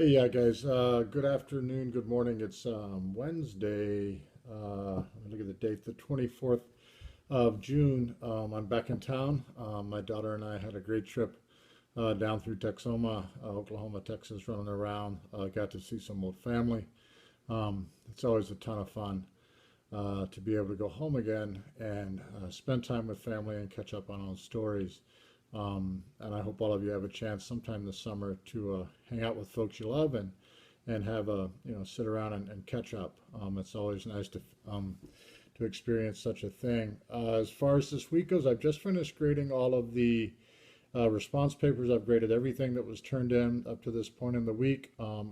Hey, yeah, guys. Good afternoon, good morning. It's Wednesday. Let me look at the date, the 24th of June. I'm back in town. My daughter and I had a great trip down through Texoma, Oklahoma, Texas, running around. Got to see some old family. It's always a ton of fun to be able to go home again and spend time with family and catch up on old stories. And I hope all of you have a chance sometime this summer to hang out with folks you love and have a sit around and catch up. It's always nice to experience such a thing. As far as this week goes, I've just finished grading all of the response papers. I've graded everything that was turned in up to this point in the week. I'll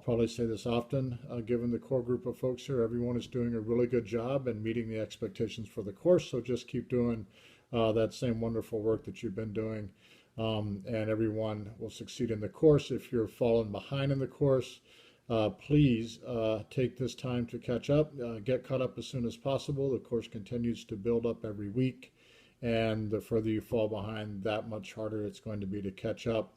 probably say this often, given the core group of folks here, everyone is doing a really good job and meeting the expectations for the course. So just keep doing that same wonderful work that you've been doing, and everyone will succeed in the course. If you're falling behind in the course, please take this time to catch up, get caught up as soon as possible. The course continues to build up every week, and the further you fall behind, that much harder it's going to be to catch up.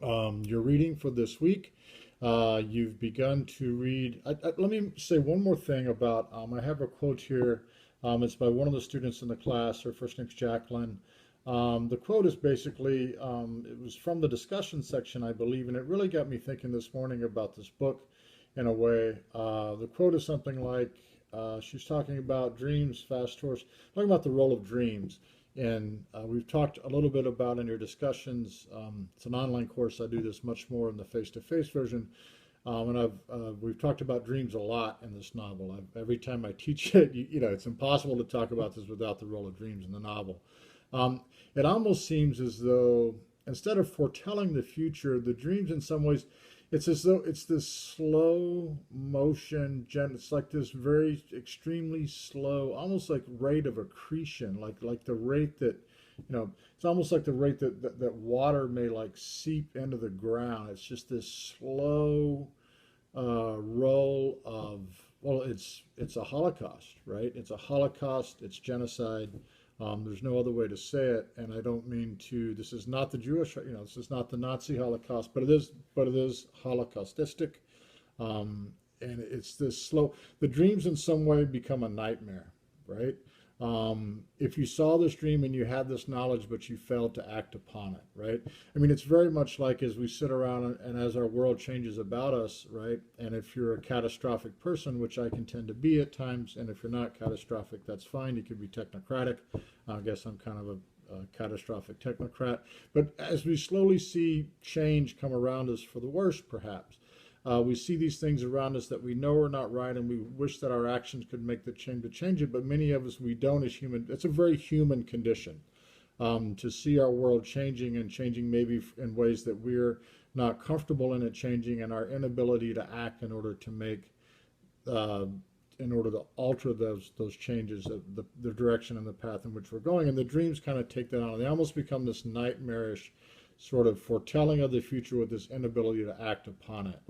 Your reading for this week, you've begun to read. Let me say one more thing about, I have a quote here. It's by one of the students in the class. Her first name's Jacqueline. The quote is basically, it was from the discussion section, I believe, and it really got me thinking this morning about this book in a way. The quote is something like, she's talking about dreams, fast horse, talking about the role of dreams. And we've talked a little bit about in your discussions. It's an online course. I do this much more in the face-to-face version. We've talked about dreams a lot in this novel. Every time I teach it, it's impossible to talk about this without the role of dreams in the novel. It almost seems as though instead of foretelling the future, the dreams in some ways, it's as though it's this slow motion, it's like this very extremely slow, almost like rate of accretion, like the rate that, it's almost like the rate that water may like seep into the ground. It's just this slow role of, well, it's a Holocaust, right? It's a Holocaust, it's genocide. There's no other way to say it, and I don't mean to. This is not the Jewish, this is not the Nazi Holocaust, but it is Holocaustistic, and it's this slow. The dreams in some way become a nightmare, right? If you saw this dream and you had this knowledge, but you failed to act upon it, right? I mean, it's very much like as we sit around and as our world changes about us, right? And if you're a catastrophic person, which I can tend to be at times, and if you're not catastrophic, that's fine. You can be technocratic. I guess I'm kind of a catastrophic technocrat. But as we slowly see change come around us for the worse, perhaps, we see these things around us that we know are not right, and we wish that our actions could make the change to change it. But many of us, we don't as human. It's a very human condition to see our world changing and changing maybe in ways that we're not comfortable in it changing, and our inability to act in order to make, in order to alter those changes, the direction and the path in which we're going. And the dreams kind of take that on. They almost become this nightmarish sort of foretelling of the future with this inability to act upon it.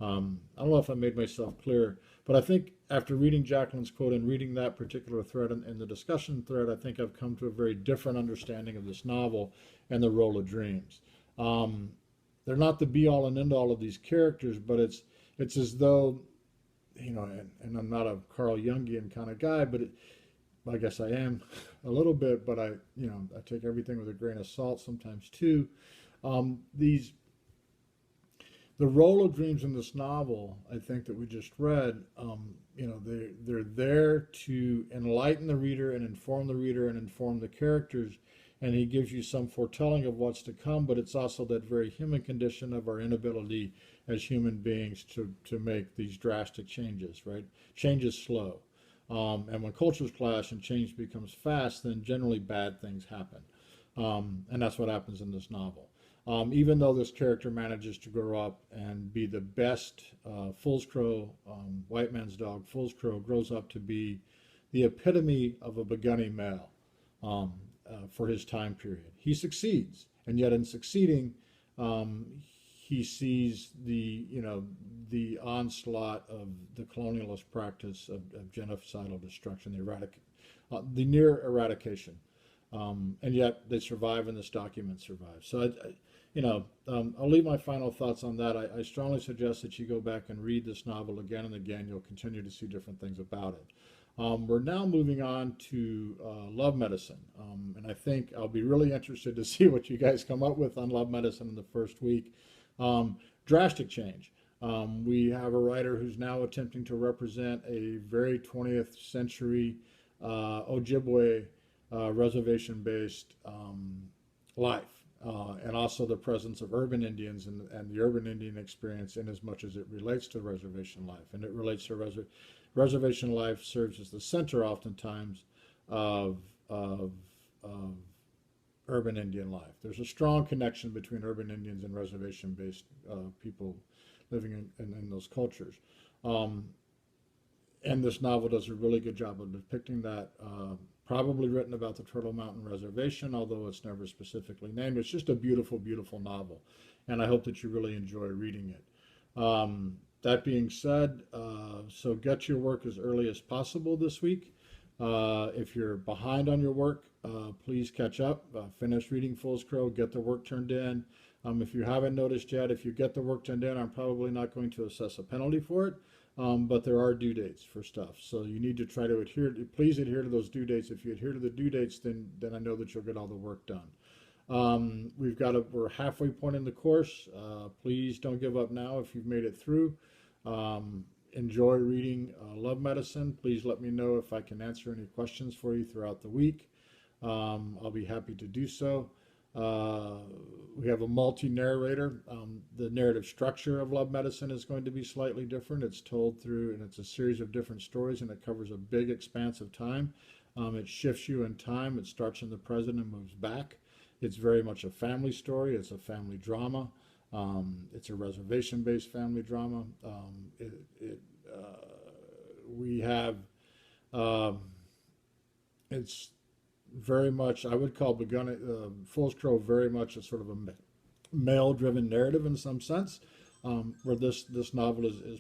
I don't know if I made myself clear, but I think after reading Jacqueline's quote and reading that particular thread in the discussion thread, I think I've come to a very different understanding of this novel and the role of dreams. They're not the be all and end all of these characters, but it's as though, and I'm not a Carl Jungian kind of guy, but I guess I am a little bit, but I take everything with a grain of salt sometimes too. These The role of dreams in this novel, I think that we just read, they're there to enlighten the reader and inform the characters, and he gives you some foretelling of what's to come. But it's also that very human condition of our inability as human beings to make these drastic changes. Right? Change is slow, and when cultures clash and change becomes fast, then generally bad things happen, and that's what happens in this novel. Even though this character manages to grow up and be the best, Fool's Crow, white man's dog, Fool's Crow grows up to be the epitome of a begunning male for his time period. He succeeds, and yet in succeeding, he sees the onslaught of the colonialist practice of genocidal destruction, the near eradication. And yet they survive, and this document survives. So I'll leave my final thoughts on that. I strongly suggest that you go back and read this novel again and again. You'll continue to see different things about it. We're now moving on to Love Medicine. And I think I'll be really interested to see what you guys come up with on Love Medicine in the first week. Drastic change. We have a writer who's now attempting to represent a very 20th century Ojibwe reservation-based life, and also the presence of urban Indians and the urban Indian experience in as much as it relates to reservation life. And it relates to reservation life serves as the center oftentimes of, of, of urban Indian life. There's a strong connection between urban Indians and reservation-based people living in those cultures. Um, and this novel does a really good job of depicting that. Probably written about the Turtle Mountain Reservation, although it's never specifically named. It's just a beautiful, beautiful novel, and I hope that you really enjoy reading it. That being said, so get your work as early as possible this week. If you're behind on your work, please catch up. Finish reading Fool's Crow, get the work turned in. If you haven't noticed yet, if you get the work turned in, I'm probably not going to assess a penalty for it. But there are due dates for stuff, so you need to try to please adhere to those due dates. If you adhere to the due dates, then I know that you'll get all the work done. We're halfway point in the course. Please don't give up now if you've made it through. Enjoy reading Love Medicine. Please let me know if I can answer any questions for you throughout the week. I'll be happy to do so. We have a multi-narrator. The narrative structure of Love Medicine is going to be slightly different. It's told through, and it's a series of different stories, and it covers a big expanse of time. It shifts you in time. It starts in the present and moves back. It's very much a family story. It's a family drama. It's a reservation-based family drama. We have, it's very much, I would call Fool's Crow very much a sort of a male-driven narrative in some sense, where this novel is